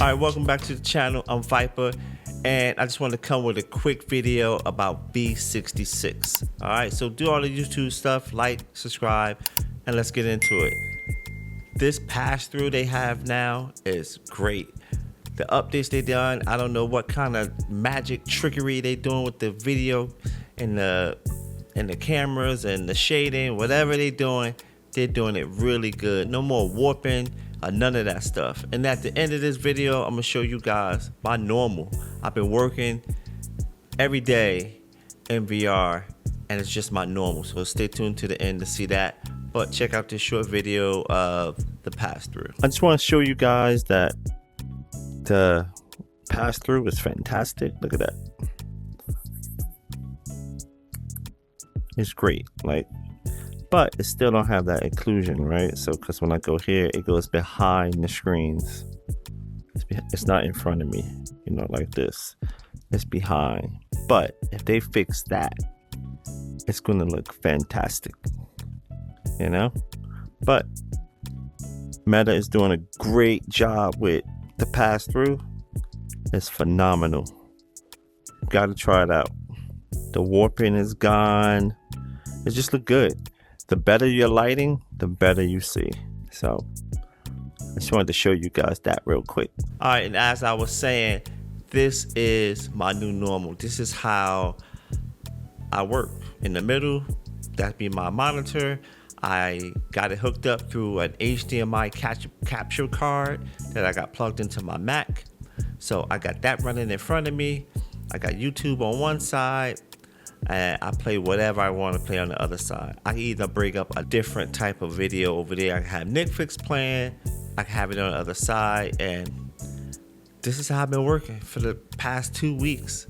Alright, welcome back to the channel. I'm Viper, and I just want to come with a quick video about V66. Alright, so do all the YouTube stuff, like, subscribe, and let's get into it. This pass-through they have now is great. The updates they done, I don't know what kind of magic trickery they doing with the video and the cameras and the shading, whatever they're doing it really good. No more warping or none of that stuff. And at the end of this video, I'm gonna show you guys my normal. I've been working every day in VR, and it's just my normal. So stay tuned to the end to see that. But check out this short video of the pass-through. I just want to show you guys that the pass-through is fantastic. Look at that. It's great, like, but it still don't have that occlusion, right? So because when I go here, it goes behind the screens. It's not in front of me, you know, like this. It's behind. But if they fix that, it's gonna look fantastic, you know. But Meta is doing a great job with the pass-through. It's phenomenal. Gotta try it out. The warping is gone. It just look good. The better your lighting, the better you see. So I just wanted to show you guys that real quick. All right, and as I was saying, this is my new normal. This is how I work. In the middle, that'd be my monitor. I got it hooked up through an HDMI capture card that I got plugged into my Mac. So I got that running in front of me. I got YouTube on one side, and I play whatever I want to play on the other side. I can either bring up a different type of video over there. I can have Netflix playing. I can have it on the other side. And this is how I've been working for the past 2 weeks.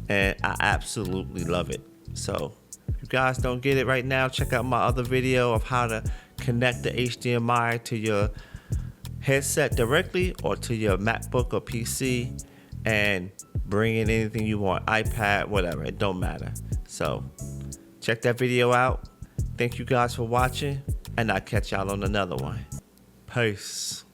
And I absolutely love it. So if you guys don't get it right now, check out my other video of how to connect the HDMI to your headset directly or to your MacBook or PC and bring in anything you want, iPad, whatever, it don't matter. So check that video out. Thank you guys for watching, and I'll catch y'all on another one. Peace.